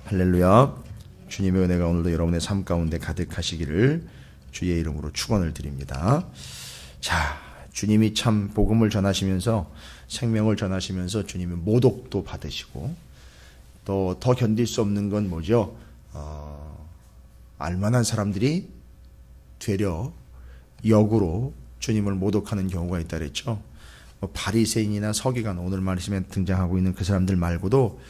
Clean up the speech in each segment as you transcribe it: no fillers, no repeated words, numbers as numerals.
할렐루야. 주님의 은혜가 오늘도 여러분의 삶 가운데 가득하시기를 주의 이름으로 축원을 드립니다. 자, 주님이 참 복음을 전하시면서 생명을 전하시면서 주님이 모독도 받으시고 또 더 견딜 수 없는 건 뭐죠? 알만한 사람들이 되려 역으로 주님을 모독하는 경우가 있다 그랬죠. 바리새인이나 서기관, 오늘 말씀에 등장하고 있는 그 사람들 말고도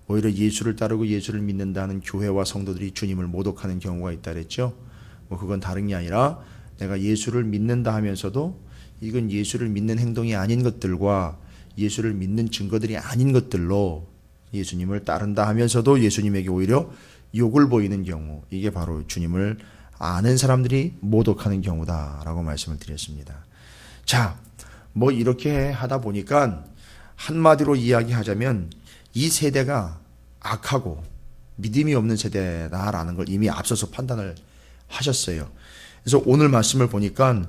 오히려 예수를 따르고 예수를 믿는다는 교회와 성도들이 주님을 모독하는 경우가 있다 그랬죠. 그건 다른 게 아니라 내가 예수를 믿는다 하면서도 이건 예수를 믿는 행동이 아닌 것들과 예수를 믿는 증거들이 아닌 것들로 예수님을 따른다 하면서도 예수님에게 오히려 욕을 보이는 경우, 이게 바로 주님을 아는 사람들이 모독하는 경우다라고 말씀을 드렸습니다. 자, 이렇게 하다 보니까 한마디로 이야기하자면 이 세대가 악하고 믿음이 없는 세대다라는 걸 이미 앞서서 판단을 하셨어요. 그래서 오늘 말씀을 보니까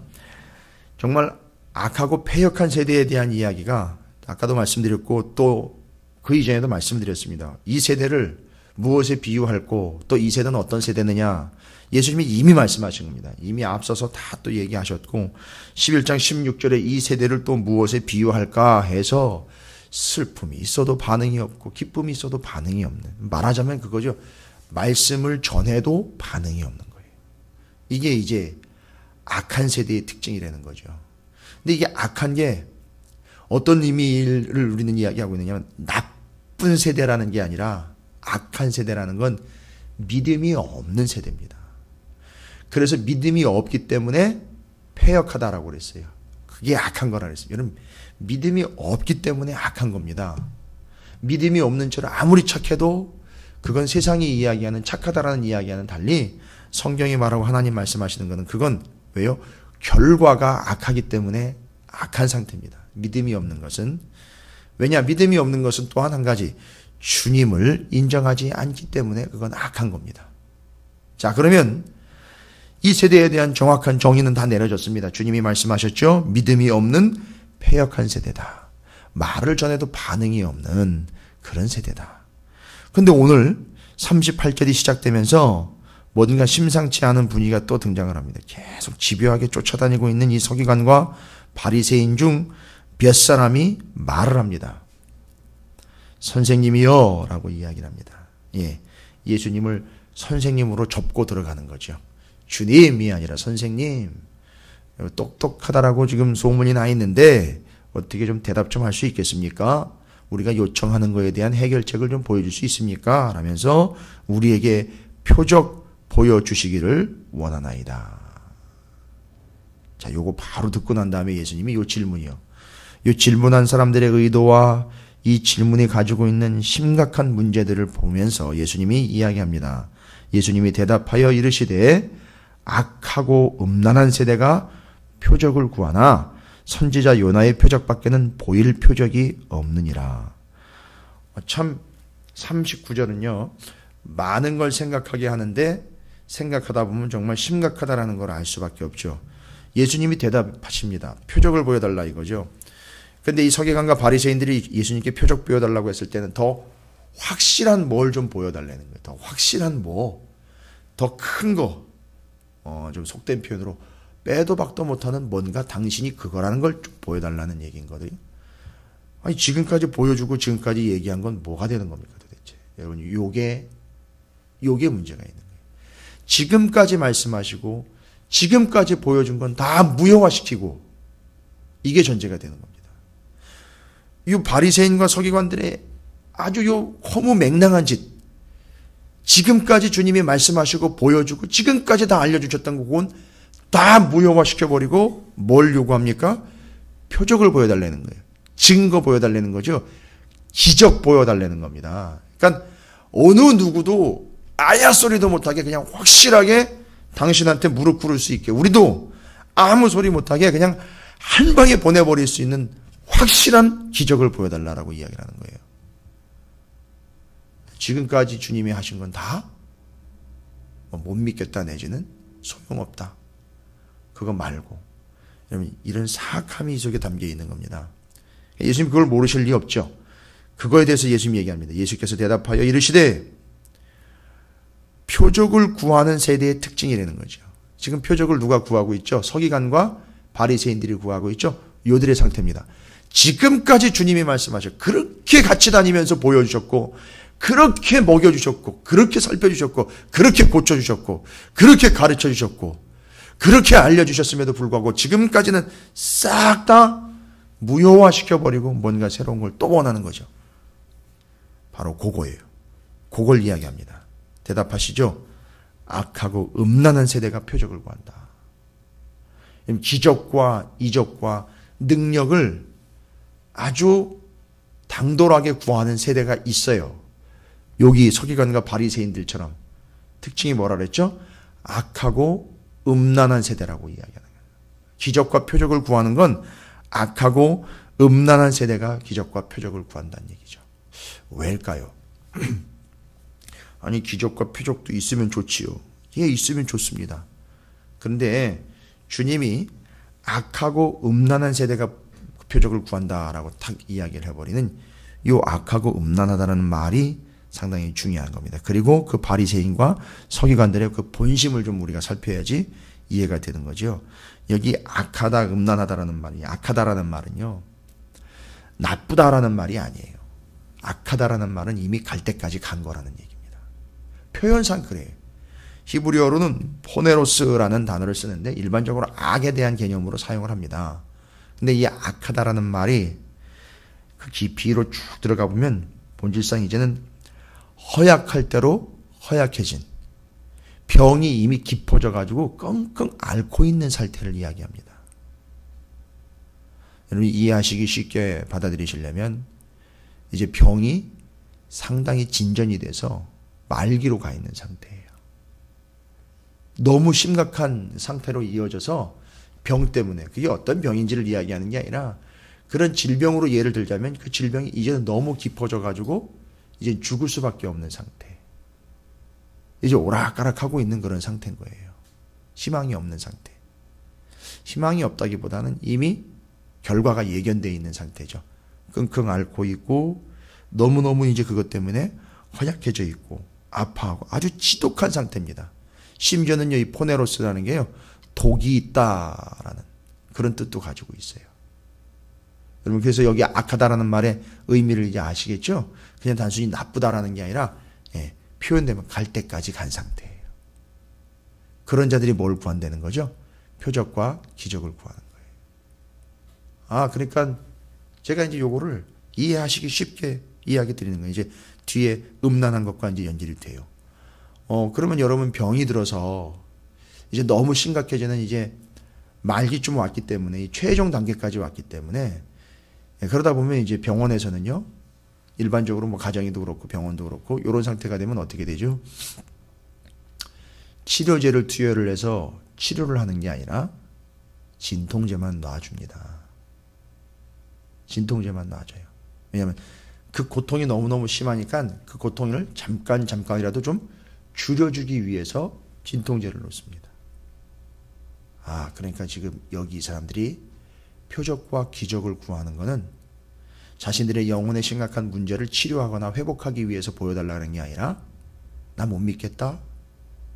정말 악하고 패역한 세대에 대한 이야기가 아까도 말씀드렸고 또 그 이전에도 말씀드렸습니다. 이 세대를 무엇에 비유할고 또 이 세대는 어떤 세대느냐, 예수님이 이미 말씀하신 겁니다. 이미 앞서서 다 또 얘기하셨고 11장 16절에 이 세대를 또 무엇에 비유할까 해서 슬픔이 있어도 반응이 없고 기쁨이 있어도 반응이 없는, 말하자면 그거죠. 말씀을 전해도 반응이 없는 거예요. 이게 이제 악한 세대의 특징이라는 거죠. 근데 이게 악한 게 어떤 의미를 우리는 이야기하고 있느냐면 나쁜 세대라는 게 아니라 악한 세대라는 건 믿음이 없는 세대입니다. 그래서 믿음이 없기 때문에 패역하다라고 그랬어요. 그게 악한 거라 그랬어요. 여러분, 믿음이 없기 때문에 악한 겁니다. 믿음이 없는 처럼 아무리 착해도 그건 세상이 이야기하는 착하다라는 이야기와는 달리 성경이 말하고 하나님 말씀하시는 거는 그건 왜요? 결과가 악하기 때문에 악한 상태입니다. 믿음이 없는 것은. 왜냐? 믿음이 없는 것은 또한 한 가지, 주님을 인정하지 않기 때문에 그건 악한 겁니다. 자, 그러면 이 세대에 대한 정확한 정의는 다 내려졌습니다. 주님이 말씀하셨죠? 믿음이 없는 패역한 세대다. 말을 전해도 반응이 없는 그런 세대다. 근데 오늘 38절이 시작되면서 뭔가 심상치 않은 분위기가 또 등장을 합니다. 계속 집요하게 쫓아다니고 있는 이 서기관과 바리새인 중 몇 사람이 말을 합니다. 선생님이요 라고 이야기를 합니다. 예수님을 선생님으로 접고 들어가는 거죠. 주님이 아니라 선생님, 똑똑하다라고 지금 소문이 나 있는데 어떻게 좀 대답 좀 할 수 있겠습니까? 우리가 요청하는 거에 대한 해결책을 좀 보여줄 수 있습니까? 라면서 우리에게 표적 보여주시기를 원하나이다. 자, 요거 바로 듣고 난 다음에 예수님이 요 질문이요. 요 질문한 사람들의 의도와 이 질문이 가지고 있는 심각한 문제들을 보면서 예수님이 이야기합니다. 예수님이 대답하여 이르시되 악하고 음란한 세대가 표적을 구하나 선지자 요나의 표적밖에는 보일 표적이 없느니라. 참 39절은요. 많은 걸 생각하게 하는데 생각하다 보면 정말 심각하다라는 걸 알 수밖에 없죠. 예수님이 대답하십니다. 표적을 보여달라 이거죠. 근데 이 서기관과 바리새인들이 예수님께 표적 보여달라고 했을 때는 더 확실한 뭘 좀 보여달라는 거예요. 더 확실한 더 큰 거, 좀 속된 표현으로 빼도 박도 못하는 뭔가 당신이 그거라는 걸 좀 보여달라는 얘기인 거거든요. 아니, 지금까지 보여주고 지금까지 얘기한 건 뭐가 되는 겁니까 도대체? 여러분, 요게 문제가 있는 거예요. 지금까지 말씀하시고 지금까지 보여준 건 다 무효화시키고 이게 전제가 되는 겁니다. 이 바리새인과 서기관들의 아주 요 허무맹랑한 짓, 지금까지 주님이 말씀하시고 보여주고 지금까지 다 알려주셨던 그건 다 무효화시켜버리고 뭘 요구합니까? 표적을 보여달라는 거예요. 증거 보여달라는 거죠. 기적 보여달라는 겁니다. 그러니까 어느 누구도 아야 소리도 못하게 그냥 확실하게 당신한테 무릎 꿇을 수 있게, 우리도 아무 소리 못하게 그냥 한 방에 보내버릴 수 있는 확실한 기적을 보여달라고 이야기를 하는 거예요. 지금까지 주님이 하신 건 다 못 믿겠다 내지는 소용없다. 그거 말고. 여러분, 이런 사악함이 이 속에 담겨 있는 겁니다. 예수님 그걸 모르실 리 없죠. 그거에 대해서 예수님이 얘기합니다. 예수께서 대답하여 이르시되 표적을 구하는 세대의 특징이라는 거죠. 지금 표적을 누가 구하고 있죠? 서기관과 바리새인들이 구하고 있죠. 요들의 상태입니다. 지금까지 주님이 말씀하셨고 그렇게 같이 다니면서 보여주셨고 그렇게 먹여주셨고 그렇게 살펴주셨고 그렇게 고쳐주셨고 그렇게 가르쳐주셨고 그렇게 알려주셨음에도 불구하고 지금까지는 싹 다 무효화시켜버리고 뭔가 새로운 걸 또 원하는 거죠. 바로 그거예요. 그걸 이야기합니다. 대답하시죠. 악하고 음란한 세대가 표적을 구한다. 기적과 이적과 능력을 아주 당돌하게 구하는 세대가 있어요. 여기 서기관과 바리새인들처럼. 특징이 뭐라 그랬죠? 악하고 음란한 세대라고 이야기하는 거예요. 기적과 표적을 구하는 건 악하고 음란한 세대가 기적과 표적을 구한다는 얘기죠. 왜일까요? 아니 기적과 표적도 있으면 좋지요. 예, 있으면 좋습니다. 그런데 주님이 악하고 음란한 세대가 표적을 구한다라고 탁 이야기를 해버리는 이 악하고 음란하다는 말이 상당히 중요한 겁니다. 그리고 그 바리새인과 서기관들의 그 본심을 좀 우리가 살펴야지 이해가 되는 거죠. 여기 악하다, 음란하다라는 말이 악하다라는 말은요. 나쁘다라는 말이 아니에요. 악하다라는 말은 이미 갈 때까지 간 거라는 얘기입니다. 표현상 그래요. 히브리어로는 포네로스라는 단어를 쓰는데 일반적으로 악에 대한 개념으로 사용을 합니다. 근데 이 악하다라는 말이 그 깊이로 쭉 들어가 보면 본질상 이제는 허약할 대로 허약해진 병이 이미 깊어져 가지고 끙끙 앓고 있는 상태를 이야기합니다. 여러분 이해하시기 쉽게 받아들이시려면 이제 병이 상당히 진전이 돼서 말기로 가 있는 상태예요. 너무 심각한 상태로 이어져서 병 때문에 그게 어떤 병인지를 이야기하는 게 아니라 그런 질병으로 예를 들자면 그 질병이 이제는 너무 깊어져 가지고 이제 죽을 수밖에 없는 상태. 이제 오락가락하고 있는 그런 상태인 거예요. 희망이 없는 상태. 희망이 없다기보다는 이미 결과가 예견되어 있는 상태죠. 끙끙 앓고 있고 너무너무 이제 그것 때문에 허약해져 있고 아파하고 아주 지독한 상태입니다. 심지어는요, 이 포네로스라는 게요, 독이 있다라는 그런 뜻도 가지고 있어요. 여러분, 그래서 여기 악하다라는 말의 의미를 이제 아시겠죠? 그냥 단순히 나쁘다라는 게 아니라, 표현되면 갈 때까지 간 상태예요. 그런 자들이 뭘 구한다는 거죠? 표적과 기적을 구하는 거예요. 아, 그러니까 제가 이제 요거를 이해하시기 쉽게 이야기 드리는 거예요. 이제 뒤에 음란한 것과 이제 연결이 돼요. 그러면 여러분 병이 들어서 이제 너무 심각해지는 이제 말기쯤 왔기 때문에 최종 단계까지 왔기 때문에 그러다 보면 이제 병원에서는요, 일반적으로 뭐 가정에도 그렇고 병원도 그렇고 이런 상태가 되면 어떻게 되죠? 치료제를 투여를 해서 치료를 하는 게 아니라 진통제만 놔줍니다. 진통제만 놔줘요. 왜냐하면 그 고통이 너무너무 심하니까 그 고통을 잠깐이라도 좀 줄여주기 위해서 진통제를 놓습니다. 아, 그러니까 지금 여기 이 사람들이 표적과 기적을 구하는 것은 자신들의 영혼에 심각한 문제를 치료하거나 회복하기 위해서 보여달라는 게 아니라 나 못 믿겠다,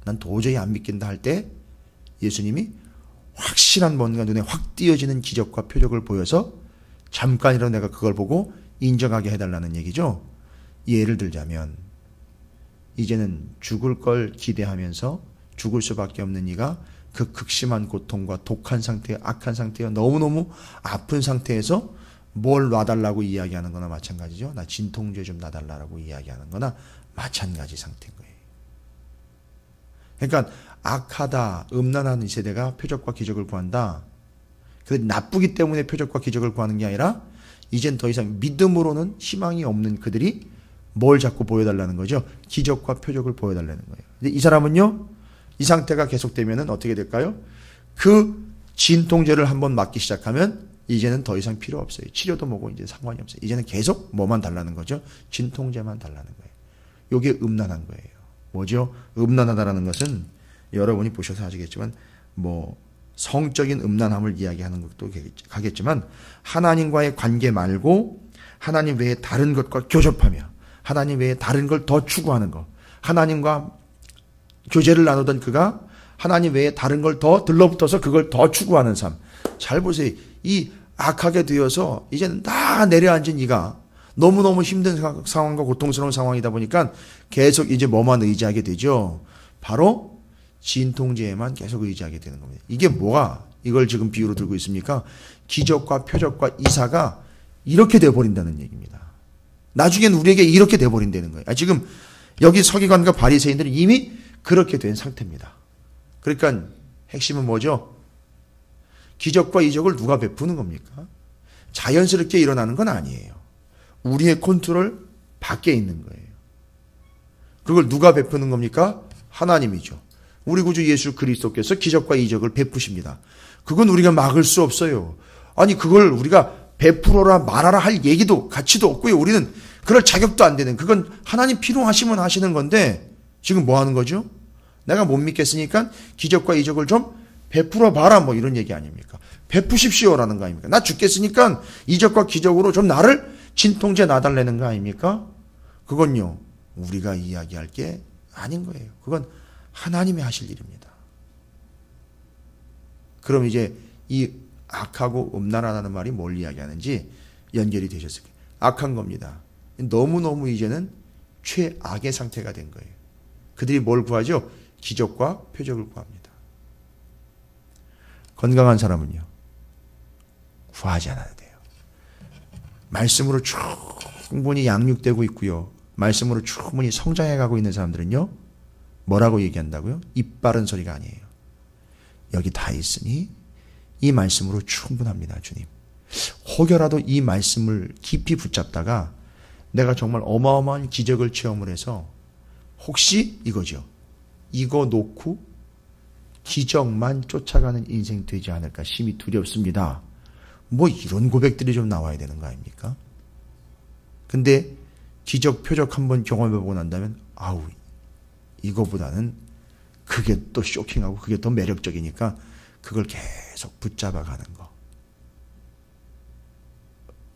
난 도저히 안 믿긴다 할 때 예수님이 확실한 뭔가 눈에 확 띄어지는 기적과 표적을 보여서 잠깐이라도 내가 그걸 보고 인정하게 해달라는 얘기죠. 예를 들자면 이제는 죽을 걸 기대하면서 죽을 수밖에 없는 이가 그 극심한 고통과 독한 상태, 악한 상태와 너무너무 아픈 상태에서 뭘 놔달라고 이야기하는 거나 마찬가지죠. 나 진통제 좀 놔달라고 이야기하는 거나 마찬가지 상태인 거예요. 그러니까 악하다, 음란한 이 세대가 표적과 기적을 구한다. 근데 나쁘기 때문에 표적과 기적을 구하는 게 아니라 이젠 더 이상 믿음으로는 희망이 없는 그들이 뭘 자꾸 보여달라는 거죠? 기적과 표적을 보여달라는 거예요. 근데 이 사람은요, 이 상태가 계속되면은 어떻게 될까요? 그 진통제를 한번 맞기 시작하면 이제는 더 이상 필요 없어요. 치료도 뭐고 이제 상관이 없어요. 이제는 계속 뭐만 달라는 거죠? 진통제만 달라는 거예요. 이게 음란한 거예요. 뭐죠? 음란하다라는 것은 여러분이 보셔서 아시겠지만 뭐 성적인 음란함을 이야기하는 것도 가겠지만 하나님과의 관계 말고 하나님 외에 다른 것과 교접하며 하나님 외에 다른 걸 더 추구하는 것, 하나님과 교제를 나누던 그가 하나님 외에 다른 걸 더 들러붙어서 그걸 더 추구하는 삶. 잘 보세요. 이 악하게 되어서 이제는 다 내려앉은 이가 너무너무 힘든 상황과 고통스러운 상황이다 보니까 계속 이제 뭐만 의지하게 되죠. 바로 진통제에만 계속 의지하게 되는 겁니다. 이게 뭐가 이걸 지금 비유로 들고 있습니까? 기적과 표적과 이사가 이렇게 돼버린다는 얘기입니다. 나중엔 우리에게 이렇게 돼버린다는 거예요. 지금 여기 서기관과 바리새인들은 이미 그렇게 된 상태입니다. 그러니까 핵심은 뭐죠? 기적과 이적을 누가 베푸는 겁니까? 자연스럽게 일어나는 건 아니에요. 우리의 컨트롤 밖에 있는 거예요. 그걸 누가 베푸는 겁니까? 하나님이죠. 우리 구주 예수 그리스도께서 기적과 이적을 베푸십니다. 그건 우리가 막을 수 없어요. 아니 그걸 우리가 베풀어라 말하라 할 얘기도 가치도 없고요. 우리는 그럴 자격도 안 되는, 그건 하나님 필요하시면 하시는 건데 지금 뭐 하는 거죠? 내가 못 믿겠으니까 기적과 이적을 좀 베풀어 봐라 뭐 이런 얘기 아닙니까? 베푸십시오라는 거 아닙니까? 나 죽겠으니까 이적과 기적으로 좀 나를 진통제 놔달라는 거 아닙니까? 그건요 우리가 이야기할 게 아닌 거예요. 그건 하나님이 하실 일입니다. 그럼 이제 이 악하고 음란하다는 말이 뭘 이야기하는지 연결이 되셨을 거예요. 악한 겁니다. 너무너무 이제는 최악의 상태가 된 거예요. 그들이 뭘 구하죠? 기적과 표적을 구합니다. 건강한 사람은요 구하지 않아도 돼요. 말씀으로 충분히 양육되고 있고요, 말씀으로 충분히 성장해가고 있는 사람들은요 뭐라고 얘기한다고요? 입 바른 소리가 아니에요. 여기 다 있으니 이 말씀으로 충분합니다. 주님, 혹여라도 이 말씀을 깊이 붙잡다가 내가 정말 어마어마한 기적을 체험을 해서 혹시 이거죠, 이거 놓고 기적만 쫓아가는 인생 되지 않을까 심히 두렵습니다. 뭐 이런 고백들이 좀 나와야 되는 거 아닙니까? 근데 기적 표적 한번 경험해보고 난다면 아우 이거보다는 그게 또 쇼킹하고 그게 더 매력적이니까 그걸 계속 붙잡아가는 거,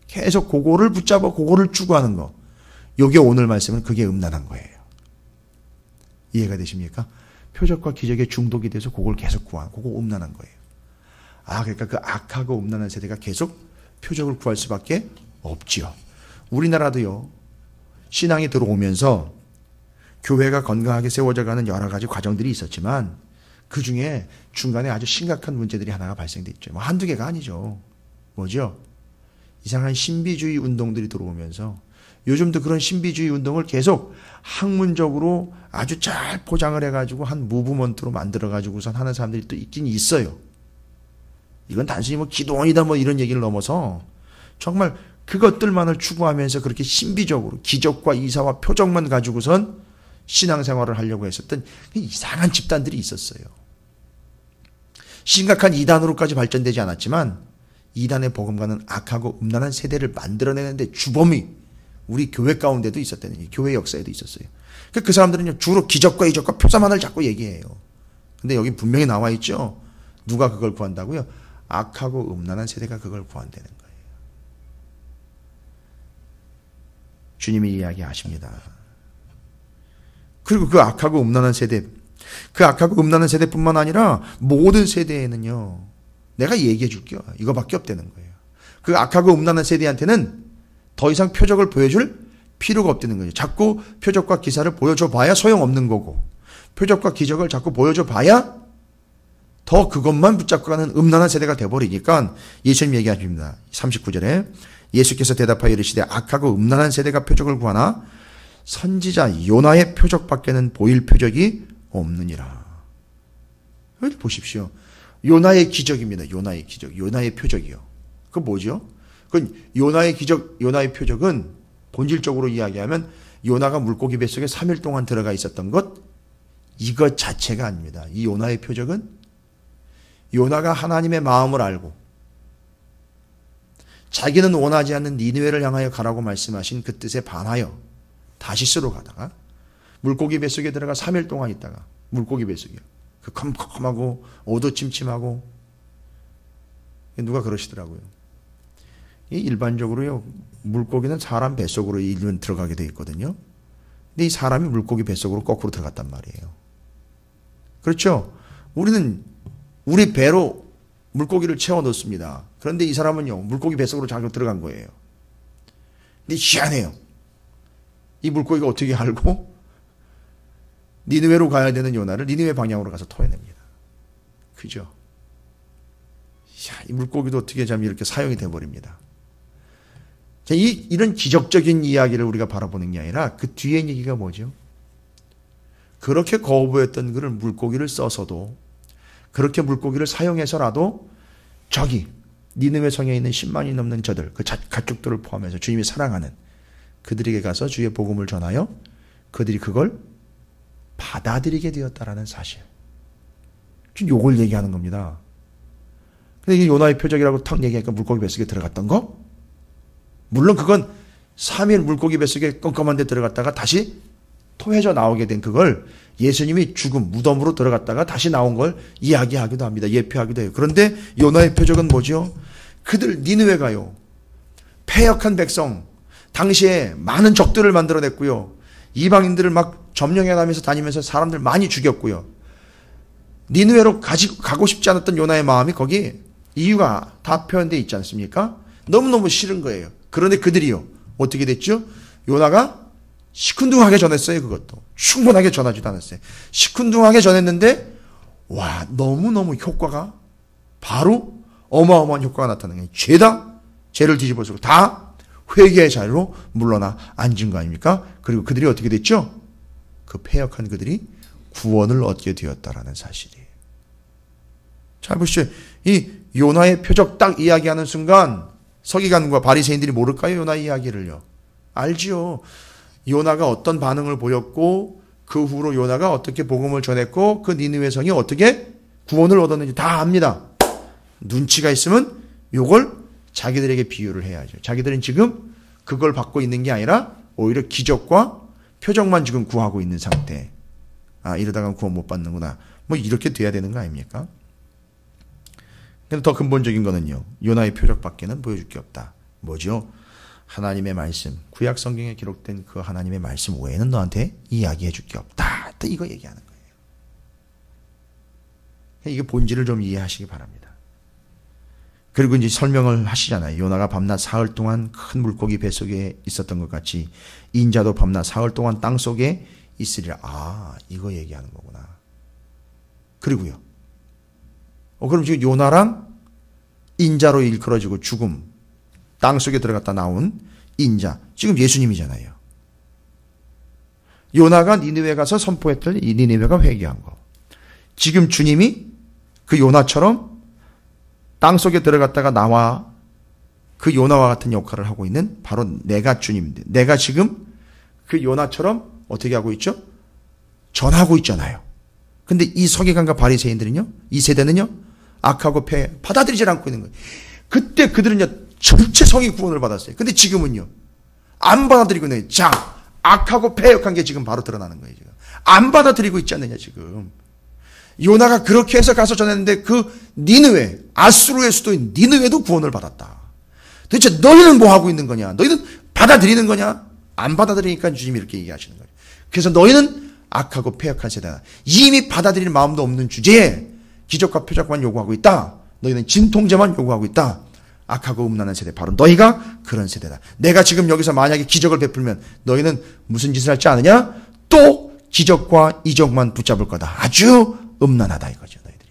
계속 그거를 붙잡아 그거를 추구하는 거, 요게 오늘 말씀은 그게 음란한 거예요. 이해가 되십니까? 표적과 기적에 중독이 돼서 그걸 계속 구하는, 그거 음란한 거예요. 그러니까 그 악하고 음란한 세대가 계속 표적을 구할 수밖에 없지요. 우리나라도요 신앙이 들어오면서 교회가 건강하게 세워져가는 여러 가지 과정들이 있었지만 그 중에 중간에 아주 심각한 문제들이 하나가 발생됐죠. 뭐 한두 개가 아니죠. 뭐죠? 이상한 신비주의 운동들이 들어오면서 요즘도 그런 신비주의 운동을 계속 학문적으로 아주 잘 포장을 해가지고 한 무브먼트로 만들어가지고선 하는 사람들이 또 있긴 있어요. 이건 단순히 뭐 기도원이다 뭐 이런 얘기를 넘어서 정말 그것들만을 추구하면서 그렇게 신비적으로 기적과 이사와 표적만 가지고선 신앙생활을 하려고 했었던 이상한 집단들이 있었어요. 심각한 이단으로까지 발전되지 않았지만 이단의 복음과는 악하고 음란한 세대를 만들어내는데 주범이 우리 교회 가운데도 있었다는 얘기, 교회 역사에도 있었어요. 그 사람들은요 주로 기적과 이적과 표사만을 자꾸 얘기해요. 근데 여기 분명히 나와 있죠. 누가 그걸 구한다고요? 악하고 음란한 세대가 그걸 구한다는 거예요. 주님이 이야기하십니다. 그리고 그 악하고 음란한 세대, 그 악하고 음란한 세대뿐만 아니라 모든 세대에는요 내가 얘기해 줄게요. 이거밖에 없다는 거예요. 그 악하고 음란한 세대한테는 더 이상 표적을 보여줄 필요가 없다는 거예요. 자꾸 표적과 기사를 보여줘 봐야 소용없는 거고, 표적과 기적을 자꾸 보여줘 봐야 더 그것만 붙잡고 가는 음란한 세대가 돼버리니까 예수님 얘기하십니다. 39절에 예수께서 대답하여 이르시되 악하고 음란한 세대가 표적을 구하나 선지자 요나의 표적밖에는 보일 표적이 없느니라. 여기 보십시오. 요나의 기적입니다. 요나의 기적, 요나의 표적이요. 그 뭐죠? 그 요나의 기적, 요나의 표적은 본질적으로 이야기하면 요나가 물고기 뱃속에 3일 동안 들어가 있었던 것, 이것 자체가 아닙니다. 이 요나의 표적은 요나가 하나님의 마음을 알고 자기는 원하지 않는 니느웨를 향하여 가라고 말씀하신 그 뜻에 반하여 다시스로 가다가 물고기 뱃속에 들어가 3일 동안 있다가, 물고기 뱃속이요, 그 컴컴하고 어두침침하고, 누가 그러시더라고요. 일반적으로요, 물고기는 사람 뱃속으로 일면 들어가게 돼 있거든요. 근데 이 사람이 물고기 뱃속으로 거꾸로 들어갔단 말이에요. 그렇죠? 우리는 우리 배로 물고기를 채워 넣습니다. 그런데 이 사람은요, 물고기 뱃속으로 자기로 들어간 거예요. 근데 희한해요. 이 물고기가 어떻게 알고 니느웨로 가야 되는 요나를 니느웨 방향으로 가서 토해냅니다. 그죠? 이 물고기도 어떻게 참 이렇게 사용이 돼버립니다. 이런 기적적인 이야기를 우리가 바라보는 게 아니라 그 뒤에 얘기가 뭐죠? 그렇게 거부했던 그를 물고기를 써서도, 그렇게 물고기를 사용해서라도 저기 니느웨 성에 있는 10만이 넘는 저들, 그 가축들을 포함해서 주님이 사랑하는 그들에게 가서 주의 복음을 전하여 그들이 그걸 받아들이게 되었다라는 사실. 지금 요걸 얘기하는 겁니다. 근데 이게 요나의 표적이라고 탁 얘기하니까 물고기 뱃속에 들어갔던 거? 물론 그건 3일 물고기 뱃속에 껌껌한 데 들어갔다가 다시 토해져 나오게 된 그걸 예수님이 죽음, 무덤으로 들어갔다가 다시 나온 걸 이야기하기도 합니다. 예표하기도 해요. 그런데 요나의 표적은 뭐죠? 그들 니느웨가요, 패역한 백성, 당시에 많은 적들을 만들어냈고요, 이방인들을 막 점령해 가면서 다니면서 사람들 많이 죽였고요, 니느웨로 가고 싶지 않았던 요나의 마음이 거기 이유가 다 표현되어 있지 않습니까? 너무너무 싫은 거예요. 그런데 그들이요, 어떻게 됐죠? 요나가 시큰둥하게 전했어요. 그것도 충분하게 전하지도 않았어요. 시큰둥하게 전했는데 와, 너무너무 효과가, 바로 어마어마한 효과가 나타나는 거예요. 죄다 죄를 뒤집어 쓰고 다 회개의 자리로 물러나 앉은 거 아닙니까? 그리고 그들이 어떻게 됐죠? 그 패역한 그들이 구원을 얻게 되었다라는 사실이에요. 잘 보시죠. 이 요나의 표적 딱 이야기하는 순간 서기관과 바리새인들이 모를까요? 요나의 이야기를요. 알지요. 요나가 어떤 반응을 보였고 그 후로 요나가 어떻게 복음을 전했고 그 니느웨 성이 어떻게 구원을 얻었는지 다 압니다. 눈치가 있으면 요걸 자기들에게 비유를 해야죠. 자기들은 지금 그걸 받고 있는 게 아니라 오히려 기적과 표적만 지금 구하고 있는 상태. 아, 이러다가 구원 못 받는구나. 뭐 이렇게 돼야 되는 거 아닙니까? 근데 더 근본적인 거는요, 요나의 표적밖에는 보여줄 게 없다. 뭐죠? 하나님의 말씀, 구약 성경에 기록된 그 하나님의 말씀 외에는 너한테 이야기해 줄 게 없다. 또 이거 얘기하는 거예요. 이게 본질을 좀 이해하시기 바랍니다. 그리고 이제 설명을 하시잖아요. 요나가 밤낮 사흘 동안 큰 물고기 뱃속에 있었던 것 같이 인자도 밤낮 사흘 동안 땅 속에 있으리라. 아, 이거 얘기하는 거구나. 그리고요, 그럼 지금 요나랑 인자로 일컬어지고 죽음, 땅 속에 들어갔다 나온 인자, 지금 예수님이잖아요. 요나가 니느웨 가서 선포했던 이 니느웨가 회개한 거, 지금 주님이 그 요나처럼 땅 속에 들어갔다가 나와 그 요나와 같은 역할을 하고 있는 바로 내가 주님인데, 내가 지금 그 요나처럼 어떻게 하고 있죠? 전하고 있잖아요. 근데 이 서기관과 바리새인들은요, 이 세대는요, 악하고 패 받아들이질 않고 있는 거예요. 그때 그들은요, 전체 성이 구원을 받았어요. 근데 지금은요, 안 받아들이고 있는 거예요. 자, 악하고 패역한 게 지금 바로 드러나는 거예요. 지금 안 받아들이고 있지 않느냐 지금. 요나가 그렇게 해서 가서 전했는데 그 니느웨, 아수르의 수도인 니느웨도 구원을 받았다. 도대체 너희는 뭐 하고 있는 거냐? 너희는 받아들이는 거냐? 안 받아들이니까 주님이 이렇게 얘기하시는 거예요. 그래서 너희는 악하고 패역한 세대다. 이미 받아들일 마음도 없는 주제에 기적과 표적만 요구하고 있다. 너희는 진통제만 요구하고 있다. 악하고 음란한 세대, 바로 너희가 그런 세대다. 내가 지금 여기서 만약에 기적을 베풀면 너희는 무슨 짓을 할지 아느냐? 또 기적과 이적만 붙잡을 거다. 아주 음란하다 이거죠, 너희들이.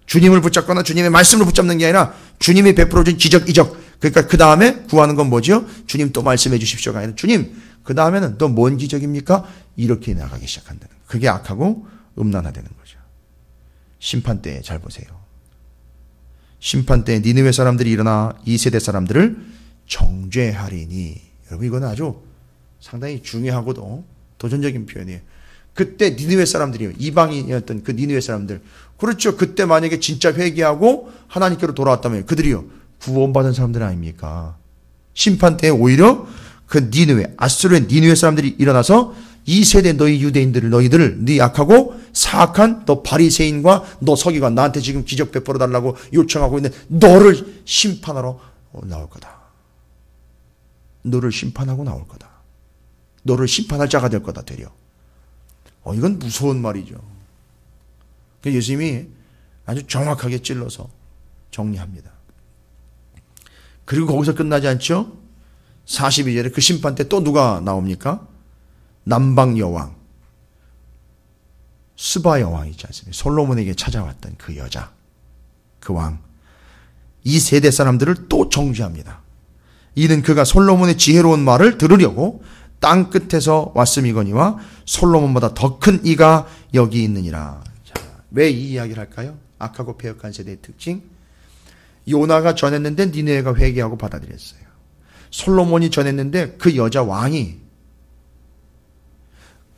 주님을 붙잡거나 주님의 말씀을 붙잡는 게 아니라 주님이 베풀어준 기적, 이적. 그러니까 그 다음에 구하는 건 뭐죠? 주님 또 말씀해 주십시오가 아니라 주님, 그 다음에는 또 뭔 기적입니까? 이렇게 나가기 시작한다는 거예요. 그게 악하고 음란하다는 거죠. 심판 때에 잘 보세요. 심판 때에 니느웨 사람들이 일어나 이 세대 사람들을 정죄하리니. 여러분, 이건 아주 상당히 중요하고도 도전적인 표현이에요. 그때 니느웨 사람들이요, 이방인이었던 그 니느웨 사람들, 그렇죠. 그때 만약에 진짜 회개하고 하나님께로 돌아왔다면 그들이요, 구원받은 사람들 아닙니까? 심판 때에 오히려 그 니느웨, 아수르의 니느웨 사람들이 일어나서 이 세대 너희 유대인들을 너희들을 네 악하고 사악한 너 바리새인과 너 서기관 나한테 지금 기적 베풀어 달라고 요청하고 있는 너를 심판하러 나올 거다. 너를 심판하고 나올 거다. 너를 심판할 자가 될 거다 되려. 이건 무서운 말이죠. 예수님이 아주 정확하게 찔러서 정리합니다. 그리고 거기서 끝나지 않죠? 42절에 그 심판 때 또 누가 나옵니까? 남방 여왕 스바 여왕이 있지 않습니까? 솔로몬에게 찾아왔던 그 여자, 그 왕. 이 세대 사람들을 또 정죄합니다. 이는 그가 솔로몬의 지혜로운 말을 들으려고 땅 끝에서 왔음이거니와 솔로몬보다 더 큰 이가 여기 있느니라. 왜 이 이야기를 할까요? 악하고 패역한 세대의 특징. 요나가 전했는데 니느웨가 회개하고 받아들였어요. 솔로몬이 전했는데 그 여자 왕이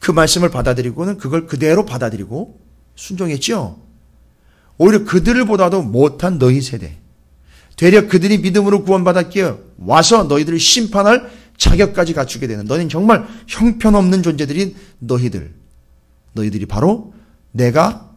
그 말씀을 받아들이고는 그걸 그대로 받아들이고 순종했죠. 오히려 그들보다도 못한 너희 세대, 되려 그들이 믿음으로 구원받았기에 와서 너희들을 심판할 자격까지 갖추게 되는, 너희는 정말 형편없는 존재들인 너희들이 바로 내가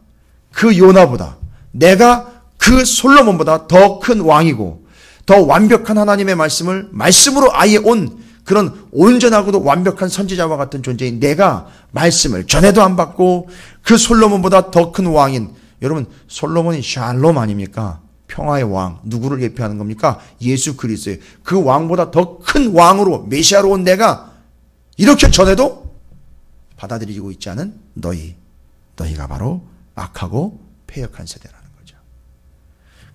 그 요나보다, 내가 그 솔로몬보다 더 큰 왕이고 더 완벽한 하나님의 말씀으로 아예 온 그런 온전하고도 완벽한 선지자와 같은 존재인 내가 말씀을 전해도 안 받고 그 솔로몬보다 더 큰 왕인, 여러분 솔로몬이 샬롬 아닙니까? 평화의 왕. 누구를 예표하는 겁니까? 예수 그리스도예요. 그 왕보다 더 큰 왕으로 메시아로 온 내가 이렇게 전해도 받아들이고 있지 않은 너희가 바로 악하고 패역한 세대라는 거죠.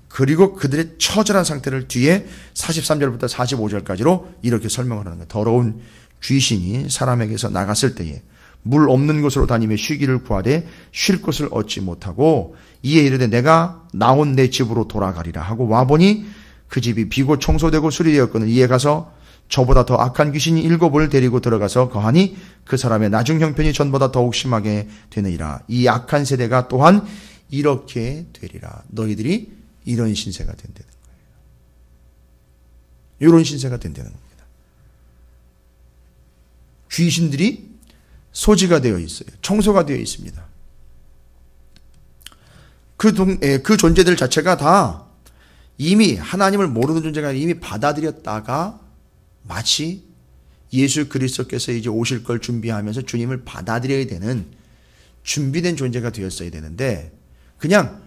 그리고 그들의 처절한 상태를 뒤에 43절부터 45절까지로 이렇게 설명을 하는 거예요. 더러운 귀신이 사람에게서 나갔을 때에 물 없는 곳으로 다니며 쉬기를 구하되 쉴 곳을 얻지 못하고 이에 이르되 내가 나온 내 집으로 돌아가리라 하고 와보니 그 집이 비고 청소되고 수리되었거늘 이에 가서 저보다 더 악한 귀신이 7을 데리고 들어가서 거하니 그 사람의 나중 형편이 전보다 더욱 심하게 되느니라. 이 악한 세대가 또한 이렇게 되리라. 너희들이 이런 신세가 된다는 거예요. 이런 신세가 된다는 겁니다. 귀신들이 소지가 되어 있어요. 청소가 되어 있습니다. 그 존재들 자체가 다 이미 하나님을 모르는 존재가 아니라 이미 받아들였다가 마치 예수 그리스도께서 이제 오실 걸 준비하면서 주님을 받아들여야 되는 준비된 존재가 되었어야 되는데 그냥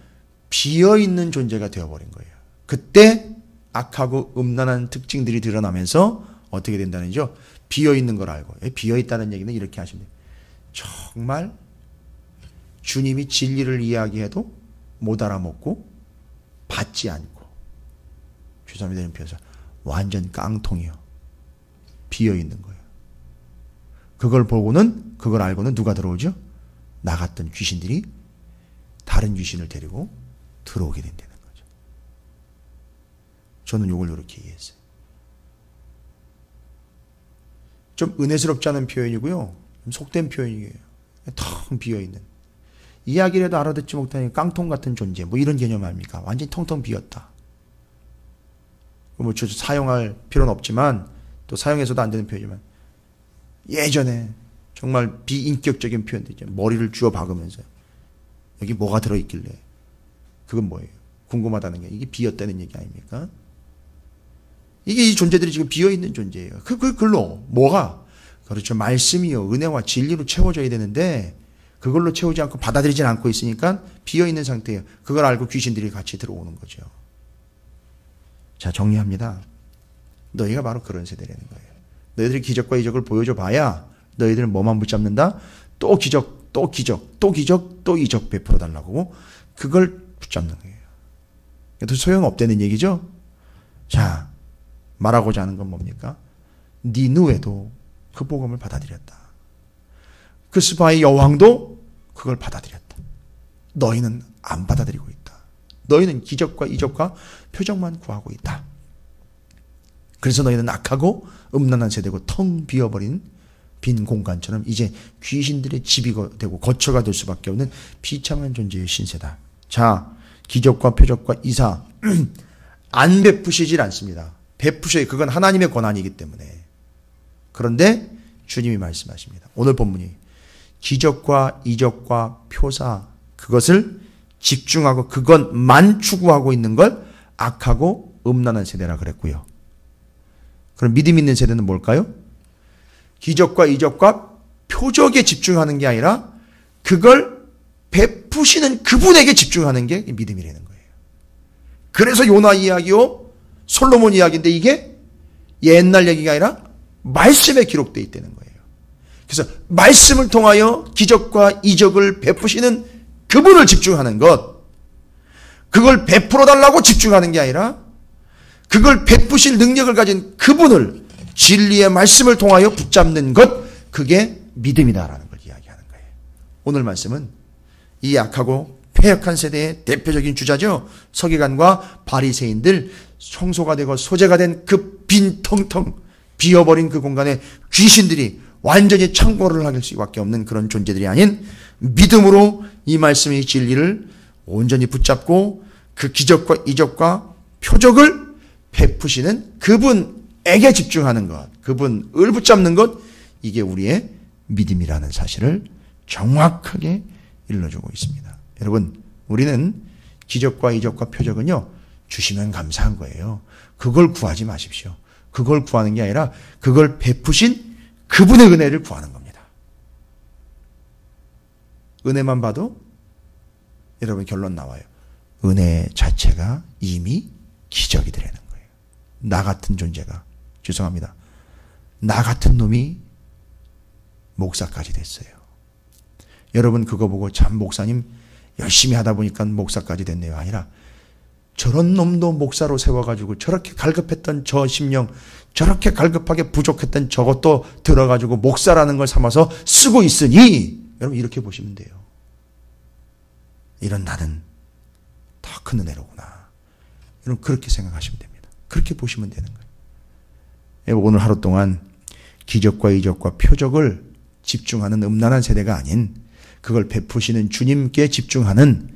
비어있는 존재가 되어버린 거예요. 그때 악하고 음란한 특징들이 드러나면서 어떻게 된다는 거죠? 비어있는 걸 알고. 비어있다는 얘기는 이렇게 하시면 돼요. 정말 주님이 진리를 이야기해도 못 알아먹고 받지 않고 죄송합니다. 이런 표현 완전 깡통이요. 비어있는 거예요. 그걸 알고는 누가 들어오죠? 나갔던 귀신들이 다른 귀신을 데리고 들어오게 된다는 거죠. 저는 이걸 이렇게 이해했어요. 좀 은혜스럽지 않은 표현이고요. 좀 속된 표현이에요. 텅 비어있는. 이야기라도 알아듣지 못하는 깡통 같은 존재. 뭐 이런 개념 아닙니까? 완전히 텅텅 비었다. 뭐 저 사용할 필요는 없지만 또 사용해서도 안 되는 표현이지만 예전에 정말 비인격적인 표현들 있잖아요. 머리를 쥐어 박으면서 여기 뭐가 들어있길래 그건 뭐예요? 궁금하다는 게 이게 비었다는 얘기 아닙니까? 이게 이 존재들이 지금 비어있는 존재예요. 그걸로 뭐가? 그렇죠. 말씀이요. 은혜와 진리로 채워져야 되는데 그걸로 채우지 않고 받아들이지 않고 있으니까 비어있는 상태예요. 그걸 알고 귀신들이 같이 들어오는 거죠. 자, 정리합니다. 너희가 바로 그런 세대라는 거예요. 너희들이 기적과 이적을 보여줘 봐야 너희들은 뭐만 붙잡는다? 또 기적, 또 기적, 또 기적, 또 이적 베풀어 달라고 그걸 붙잡는 거예요. 또 소용없다는 얘기죠. 자, 말하고자 하는 건 뭡니까? 니느웨도 그 복음을 받아들였다. 그 스바의 여왕도 그걸 받아들였다. 너희는 안 받아들이고 있다. 너희는 기적과 이적과 표적만 구하고 있다. 그래서 너희는 악하고 음란한 세대고 텅 비어버린 빈 공간처럼 이제 귀신들의 집이 되고 거처가 될 수밖에 없는 비참한 존재의 신세다. 자, 기적과 표적과 이사 안 베푸시질 않습니다. 베푸셔야 그건 하나님의 권한이기 때문에. 그런데 주님이 말씀하십니다. 오늘 본문이 기적과 이적과 표사, 그것을 집중하고 그것만 추구하고 있는 걸 악하고 음란한 세대라 그랬고요. 그럼 믿음 있는 세대는 뭘까요? 기적과 이적과 표적에 집중하는 게 아니라 그걸 베푸시는 그분에게 집중하는 게 믿음이라는 거예요. 그래서 요나 이야기요, 솔로몬 이야기인데 이게 옛날 얘기가 아니라 말씀에 기록되어 있다는 거예요. 그래서 말씀을 통하여 기적과 이적을 베푸시는 그분을 집중하는 것, 그걸 베풀어 달라고 집중하는 게 아니라 그걸 베푸실 능력을 가진 그분을 진리의 말씀을 통하여 붙잡는 것, 그게 믿음이다라는 걸 이야기하는 거예요. 오늘 말씀은 이 악하고 패역한 세대의 대표적인 주자죠. 서기관과 바리새인들, 성소가 되고 소재가 된 그 빈텅텅 비어버린 그 공간에 귀신들이 완전히 창궐을 할 수밖에 없는 그런 존재들이 아닌 믿음으로 이 말씀의 진리를 온전히 붙잡고 그 기적과 이적과 표적을 베푸시는 그분에게 집중하는 것, 그분을 붙잡는 것, 이게 우리의 믿음이라는 사실을 정확하게 일러주고 있습니다. 여러분, 우리는 기적과 이적과 표적은요, 주시면 감사한 거예요. 그걸 구하지 마십시오. 그걸 구하는 게 아니라 그걸 베푸신 그분의 은혜를 구하는 겁니다. 은혜만 봐도 여러분 결론 나와요. 은혜 자체가 이미 기적이 되는 거예요. 나 같은 존재가, 죄송합니다, 나 같은 놈이 목사까지 됐어요. 여러분 그거 보고 참 목사님 열심히 하다 보니까 목사까지 됐네요. 아니라 저런 놈도 목사로 세워가지고 저렇게 갈급했던 저 심령, 저렇게 갈급하게 부족했던 저것도 들어가지고 목사라는 걸 삼아서 쓰고 있으니 여러분 이렇게 보시면 돼요. 이런 나는 더 큰 은혜로구나. 여러분 그렇게 생각하시면 됩니다. 그렇게 보시면 되는 거예요. 오늘 하루 동안 기적과 이적과 표적을 집중하는 음란한 세대가 아닌 그걸 베푸시는 주님께 집중하는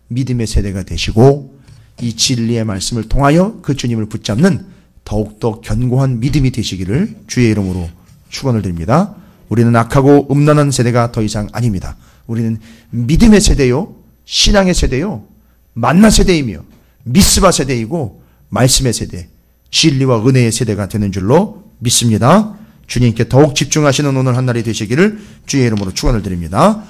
믿음의 세대가 되시고 이 진리의 말씀을 통하여 그 주님을 붙잡는 더욱더 견고한 믿음이 되시기를 주의 이름으로 축원을 드립니다. 우리는 악하고 음란한 세대가 더 이상 아닙니다. 우리는 믿음의 세대요, 신앙의 세대요, 만나 세대이며 미스바 세대이고 말씀의 세대, 진리와 은혜의 세대가 되는 줄로 믿습니다. 주님께 더욱 집중하시는 오늘 한 날이 되시기를 주의 이름으로 축원을 드립니다.